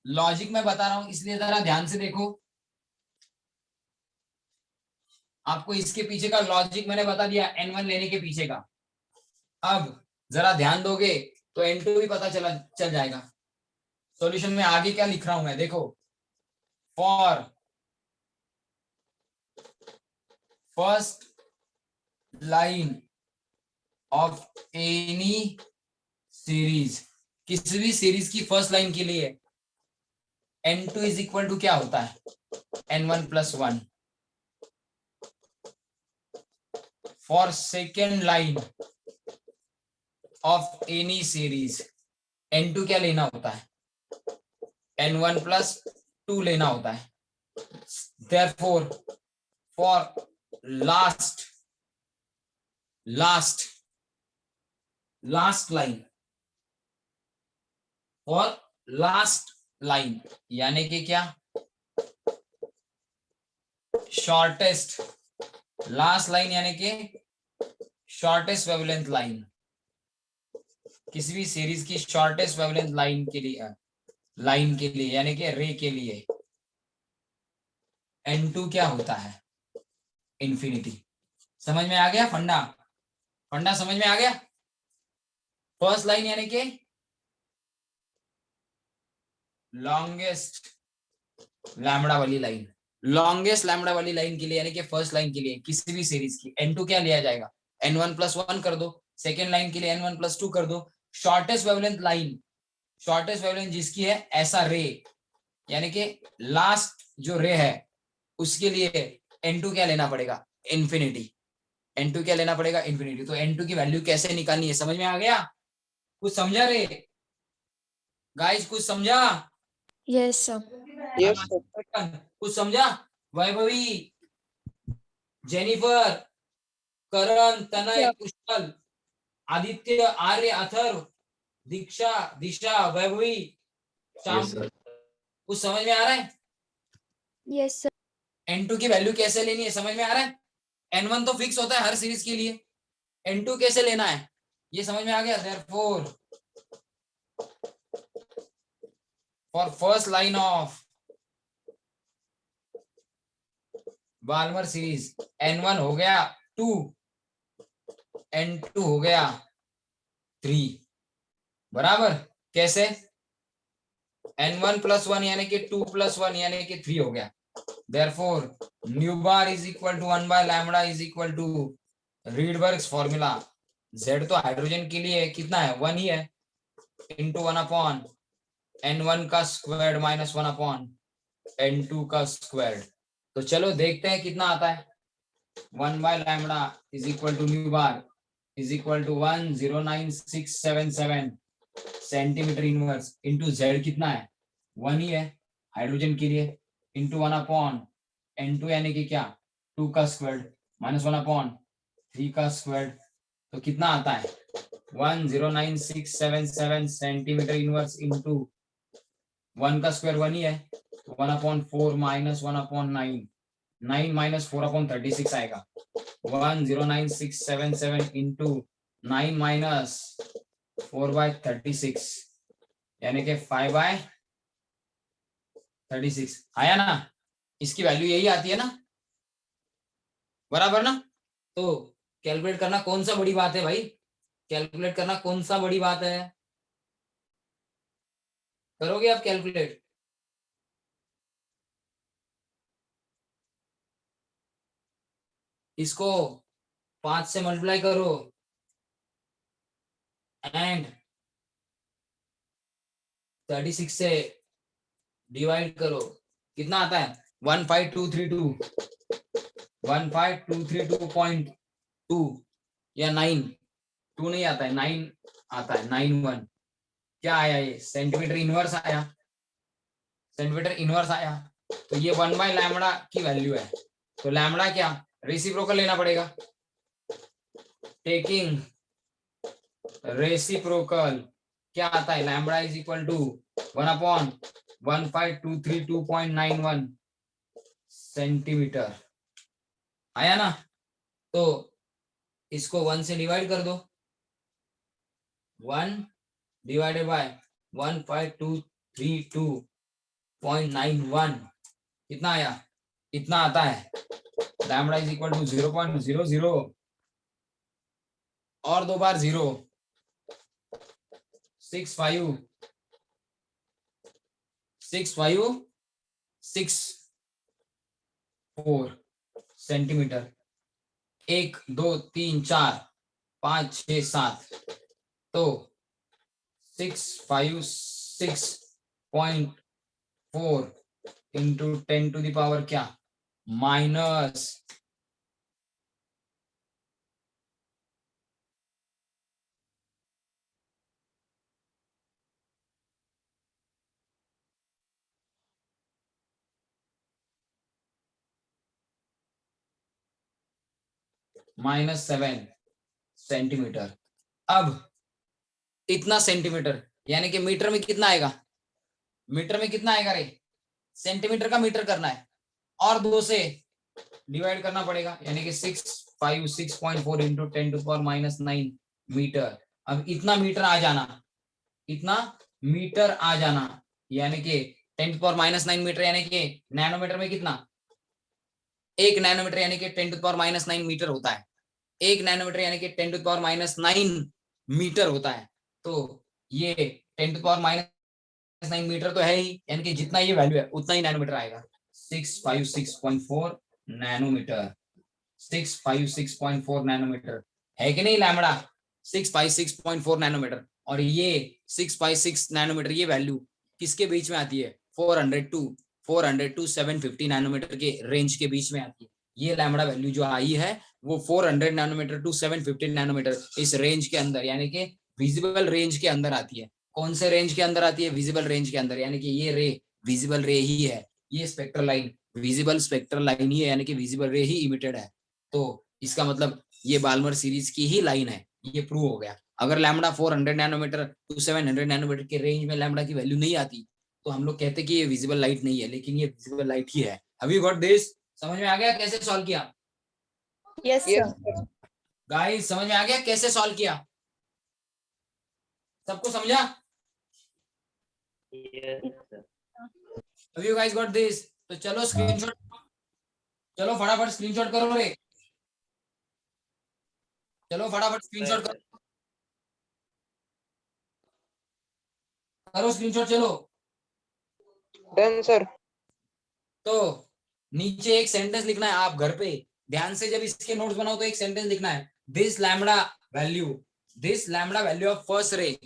लॉजिक में बता रहा हूं इसलिए जरा ध्यान से देखो। आपको इसके पीछे का लॉजिक मैंने बता दिया, N1 लेने के पीछे का। अब जरा ध्यान दोगे तो N2 भी पता चल जाएगा। सॉल्यूशन में आगे क्या लिख रहा हूं मैं, देखो, for first line of any series, किसी भी सीरीज की फर्स्ट लाइन के लिए N2 इज इक्वल टू क्या होता है, N1 plus 1। For second line of any series N2 क्या लेना होता है, N1 प्लस 2 लेना होता है। Therefore, for last line, for last line यानी कि क्या, शॉर्टेस्ट लास्ट लाइन यानी कि शॉर्टेस्ट वेवलेंथ लाइन, किसी भी सीरीज की शॉर्टेस्ट वेवलेंथ लाइन के लिए यानी कि रे के लिए N2 क्या होता है, इंफिनिटी। समझ में आ गया फंडा समझ में आ गया। फर्स्ट लाइन यानी कि लॉन्गेस्ट लैम्बडा वाली लाइन, लॉन्गेस्ट लैम्बडा वाली लाइन के लिए यानी कि फर्स्ट लाइन के लिए किसी भी सीरीज की N2 क्या लिया जाएगा, N1 प्लस 1 कर दो। सेकेंड लाइन के लिए N1 प्लस 2 कर दो। Shortest wavelength line, shortest wavelength जिसकी है ऐसा रे यानी कि लास्ट जो रे है उसके लिए N2 क्या लेना पड़ेगा, इंफिनिटी। N2 क्या लेना पड़ेगा, इंफिनिटी। तो N2 की वैल्यू कैसे निकालनी है, समझ में आ गया, कुछ समझा रे गाइस, कुछ समझा? Yes, sir. Yes, sir. कुछ समझा? वैभवी, जेनिफर, करण, तनय, Yeah. कुशल, आदित्य, आर्य, अथर्व, दीक्षा, दिशा, वैभवी, श्याम, कुछ समझ में आ रहा है? Yes, sir. N2 की वैल्यू कैसे लेनी है समझ में आ रहा है? N1 तो फिक्स होता है हर सीरीज के लिए, N2 कैसे लेना है ये समझ में आ गया। Therefore, for first line of Balmer series N1 हो गया 2, N2 हो गया 3, बराबर। कैसे, N1 प्लस 1 यानी कि 2 प्लस 1 यानी कि 3 हो गया। Therefore, nu bar is equal to 1 by lambda is equal to Rydberg's formula. Z तो हाइड्रोजन के लिए कितना है, 1 ही है, इंटू 1 अपॉन N1 का स्क्वायर माइनस 1 अपॉन N2 का स्क्वायर। तो चलो देखते हैं कितना आता है। 1 by lambda is equal to nu bar is equal to 109677 centimetre inverse into Z कितना है, 1 ही है हाइड्रोजन के लिए, इंटू 1 अपॉन N2 यानी कि क्या, 2 का स्क्वायर माइनस 1 अपॉन 3 का स्क्वायर। तो कितना आता है, 109677 सेंटीमीटर इनवर्स इंटू 1 का स्क्वायर 1 ही है, 1 upon 4 minus 1 upon 9, 9 minus 4 upon 36 आएगा। 109677 इंटू 9 माइनस 4 बाय 36 यानी कि 5 बाय 36 आया ना, इसकी वैल्यू यही आती है ना, बराबर ना। तो कैलकुलेट करना कौन सा बड़ी बात है भाई, कैलकुलेट करना कौन सा बड़ी बात है, करोगे आप कैलकुलेट? इसको 5 से मल्टीप्लाई करो एंड 36 से डिवाइड करो, कितना आता है, 15232 15232.2 या 9, 2 नहीं आता है, 9 आता है, 91 क्या आया, ये सेंटीमीटर इनवर्स आया, सेंटीमीटर इनवर्स आया। तो ये 1 बाय लैम्बडा की वैल्यू है। तो लैम्बडा क्या, रेसिप्रोकल लेना पड़ेगा, टेकिंग रेसिप्रोकल क्या आता है, lambda is equal to 1 upon 15232.91 centimetre आया ना। तो इसको 1 से डिवाइड कर दो, 1 डिवाइडेड बाय 15232.91 कितना आया, इतना आता है। लैम्बडा इज इक्वल टू 0.00 और 2 बार 0 6564 सेंटीमीटर, 1 2 3 4 5 6 7, तो 656.4 इंटू 10 टू द पावर क्या, माइनस -7 सेंटीमीटर। अब इतना सेंटीमीटर यानी कि मीटर में कितना आएगा, मीटर में कितना आएगा रे, सेंटीमीटर का मीटर करना है और 2 से डिवाइड करना पड़ेगा, यानी कि 656.4 इंटू 10 टू पावर -9 मीटर। अब इतना मीटर आ जाना, इतना मीटर आ जाना, यानी कि 10 टू पावर -9 मीटर, यानी कि नैनोमीटर में कितना, 1 नैनोमीटर यानी कि 10 टू पावर -9 मीटर होता है, 1 नैनोमीटर यानी कि 10 टू पावर -9 मीटर होता है। तो ये 10 टू पावर -9 मीटर तो है ही, यानी कि जितना ये वैल्यू है उतना ही नैनोमीटर आएगा। 656.4 नैनोमीटर, 656.4 नैनोमीटर है कि नहीं लैम्बडा, 656.4 नैनोमीटर। और ये 656 नैनोमीटर ये वैल्यू किसके बीच में आती है, 400 टू 750 नैनोमीटर के रेंज के बीच में आती है। ये लैम्बडा वैल्यू जो आई है वो 400 नैनोमीटर टू 750 नैनोमीटर इस रेंज के अंदर, यानी कि विजिबल रेंज के अंदर आती है। कौन से रेंज के अंदर आती है, विजिबल रेंज के अंदर, यानी कि ये रे विजिबल रे ही है, ये spectral line visible spectral line ही है, यानी कि विजिबल रे ही इमिटेड है। तो इसका मतलब ये बाल्मर सीरीज की ही लाइन है, ये प्रूव हो गया। अगर लैम्बडा 400 नैनोमीटर टू 700 नैनोमीटर के रेंज में लैम्बडा की वैल्यू नहीं आती तो हम लोग कहते कि ये विजिबल लाइट नहीं है, लेकिन ये विजिबल लाइट ही है। हैव यू गॉट दिस, समझ में आ गया कैसे सॉल्व किया, Yes, Yes, sir. sir. Guys समझ में आ गया कैसे सॉल्व किया, सबको समझा, have you guys got this. तो चलो स्क्रीनशॉट, चलो फटाफट स्क्रीनशॉट करो रे, चलो फटाफट स्क्रीनशॉट करो स्क्रीनशॉट, चलो। Done, sir. तो नीचे एक सेंटेंस लिखना है, आप घर पे ध्यान से जब इसके नोट्स बनाओ तो एक सेंटेंस लिखना है, this lambda value of first ray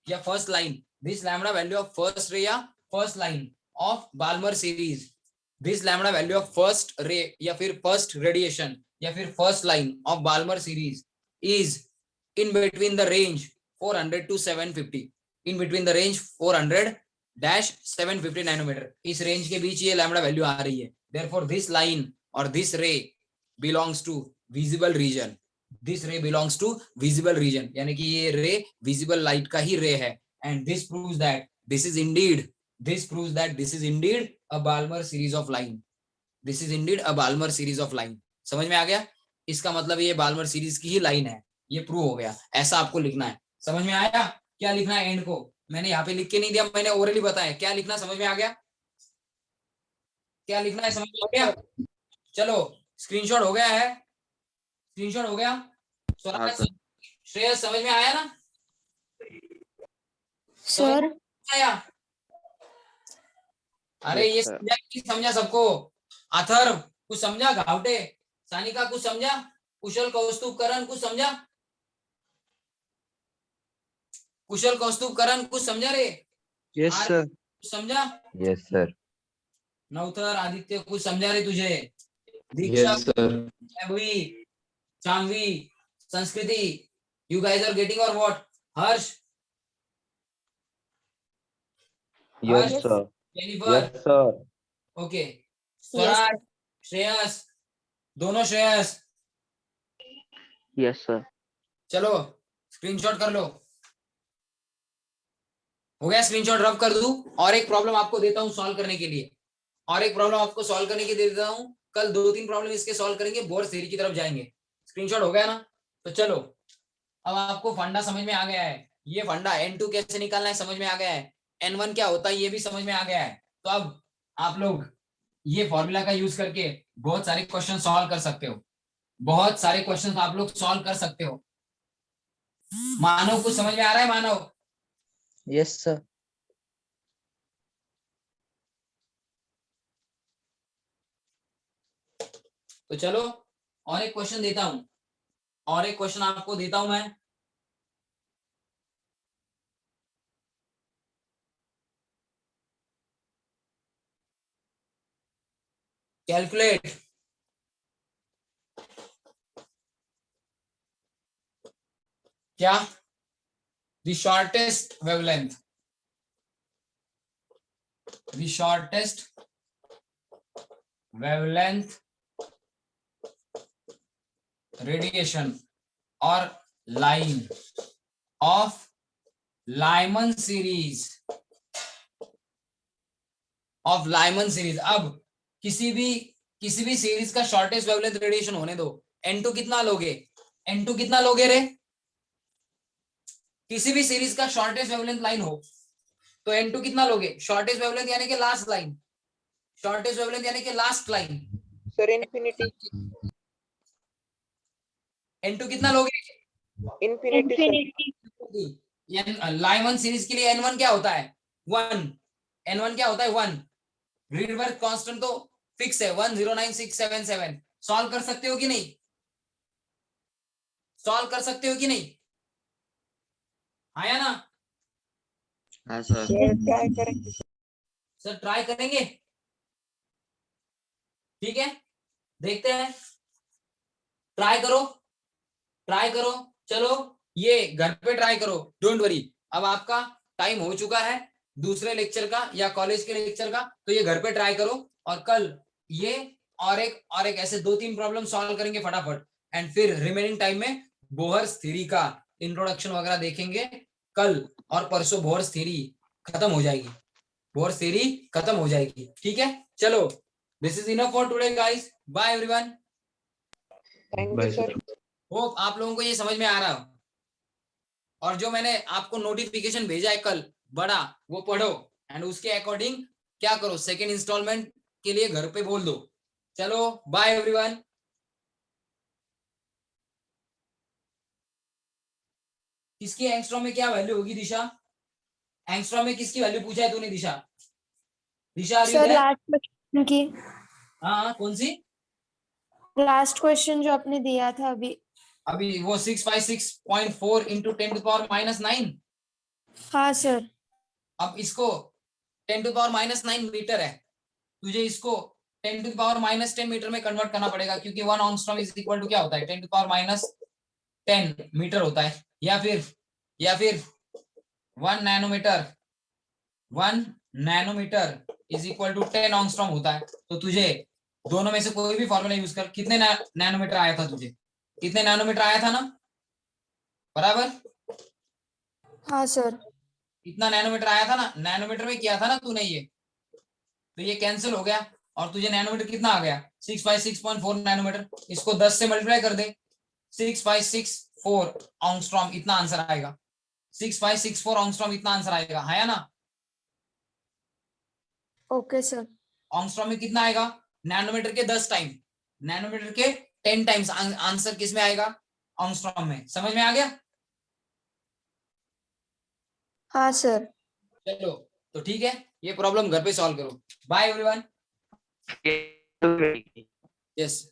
या first line, this lambda value of first ray या first line of Balmer series, this lambda value of first ray या फिर फर्स्ट रेडिएशन या फिर first line of Balmer series is in between the range 400 to 750, in between the range 400-750 nanometre, इस range के बीच ये lambda value आ रही है। therefore this line और this ray belongs to visible region, this ray belongs to visible region, यानी कि ये रे विजिबल लाइट का ही रे है। and this proves that this is indeed a Balmer series of line, this is indeed a Balmer series of line। समझ में आ गया, इसका मतलब ये बाल्मर सीरीज की ही लाइन है, ये प्रूव हो गया। ऐसा आपको लिखना है, समझ में आया, क्या लिखना है एंड को, मैंने यहाँ पे लिख के नहीं दिया, मैंने ओरली बताया क्या लिखना, समझ में आ गया, क्या लिखना है समझ में आ गया। चलो स्क्रीनशॉट हो गया है, स्क्रीनशॉट हो गया, हाँ सर। श्रेयस समझ में आया ना, Sir. आया, अरे ये समझा कि समझा सबको, अथर्व कुछ समझा, घावटे सानिका कुछ समझा, कुशल कौस्तुभकरण कुछ समझा, कुशल कौस्तुभकरण कुछ समझा रे, यस सर। कुछ समझा, यस सर। नवतर आदित्य कुछ समझा रे तुझे, दीक्षा अभि शामवी संस्कृति, यू गाइस आर गेटिंग और what, Harsh, yes sir. Jennifer, yes sir. Okay, Yes, Swaraj, Shreyas, दोनों श्रेयस, यस सर। चलो स्क्रीनशॉट कर लो, हो गया स्क्रीनशॉट, रब कर दूं, और एक प्रॉब्लम आपको देता हूं सॉल्व करने के लिए, और एक प्रॉब्लम आपको सॉल्व करने के लिए देता हूं, कल 2-3 प्रॉब्लम इसके सॉल्व करेंगे, बोर्ड थ्योरी की तरफ जाएंगे। स्क्रीनशॉट हो गया ना, तो चलो अब आपको फंडा समझ में आ गया है, ये फंडा N2 कैसे निकालना है समझ में आ गया है, N1 क्या होता है ये भी समझ में आ गया है। तो अब आप लोग ये फॉर्मूला का यूज करके बहुत सारे क्वेश्चन सॉल्व कर सकते हो, बहुत सारे क्वेश्चन आप लोग सॉल्व कर सकते हो। मानव कुछ समझ में आ रहा है, मानव Yes, sir. तो चलो और एक क्वेश्चन देता हूं, और एक क्वेश्चन आपको देता हूं मैं। कैलकुलेट क्या the shortest wavelength, the shortest wavelength radiation और line of Lyman series, of Lyman series. अब किसी भी सीरीज का शॉर्टेस्ट वेवलेंथ रेडिएशन होने दो, N2 कितना लोगे, N2 कितना लोगे रे, किसी भी सीरीज का शॉर्टेस्ट वेवलेंथ लाइन हो तो N2 कितना लोगे, शॉर्टेस्ट वेवलेंथ यानी कि लास्ट लाइन, शॉर्टेस्ट वेवलेंथ यानी कि last line, sir infinity, N2 कितना लोगे, infinity sir, Infinity. Lyman series के लिए N1 क्या होता है 1, N1 क्या होता है 1, रीडबर्ग कांस्टेंट तो फिक्स है 109677। सॉल्व कर सकते हो कि नहीं, सॉल्व कर सकते हो कि नहीं, आया ना हाँ सर। सर ट्राई करेंगे। सर, ट्राई करेंगे, ठीक है, देखते हैं, ट्राई करो, ट्राई करो, चलो ये घर पे ट्राई करो, डोंट वरी। अब आपका टाइम हो चुका है दूसरे लेक्चर का या कॉलेज के लेक्चर का, तो ये घर पे ट्राई करो और कल ये और एक ऐसे 2-3 प्रॉब्लम सॉल्व करेंगे फटाफट, एंड फिर रिमेनिंग टाइम में बोहर्स थ्योरी का इंट्रोडक्शन वगैरह देखेंगे कल, और परसों बोहर्स थ्योरी खत्म हो जाएगी, बोहर्स थ्योरी खत्म हो जाएगी, ठीक है। चलो, this is enough for today guys, bye everyone. Thank you Bye, sir. sir. Hope आप लोगों को ये समझ में आ रहा हो, और जो मैंने आपको नोटिफिकेशन भेजा है कल बड़ा, वो पढ़ो एंड उसके अकॉर्डिंग क्या करो, सेकेंड इंस्टॉलमेंट के लिए घर पे बोल दो। चलो बाय एवरीवन। किसकी एंगस्ट्रॉम में क्या वैल्यू होगी दिशा, एंगस्ट्रॉम में किसकी वैल्यू पूछा है तूने दिशा, दिशा सर लास्ट क्वेश्चन की, हाँ कौन सी, लास्ट क्वेश्चन जो आपने दिया था अभी। अभी वो 656.4 इंटू 10⁻⁹। हाँ सर। अब इसको 10⁻⁹ मीटर है, तुझे इसको 10⁻⁻10 मीटर में कन्वर्ट करना पड़ेगा, क्योंकि 1 एंगस्ट्रॉम इज इक्वल टू क्या होता है 10⁻10 मीटर होता है, या फिर 1 nanometre, 1 nanometre is equal to 10 angstrom होता है। तो तुझे दोनों में से कोई भी फॉर्मूला यूज कर, कितने नैनोमीटर आया था तुझे, कितने नैनोमीटर आया था ना, बराबर, हाँ सर। इतना नैनोमीटर आया था ना, नैनोमीटर में किया था ना तूने ये, तो ये कैंसिल हो गया और तुझे नैनोमीटर कितना आ गया 656.4 नैनोमीटर, इसको 10 से मल्टीप्लाई कर दे, 6564 एंगस्ट्रॉम, इतना आंसर आएगा, 6564 एंगस्ट्रॉम इतना आंसर आएगा, है ना। Okay sir. एंगस्ट्रॉम में कितना आएगा, नैनोमीटर के 10 टाइम, नैनोमीटर के 10 टाइम्स आंसर किस में आएगा, एंगस्ट्रॉम में, समझ में आ गया। हाँ सर। चलो तो ठीक है, ये प्रॉब्लम घर पे सॉल्व करो, बाय एवरीवन। यस।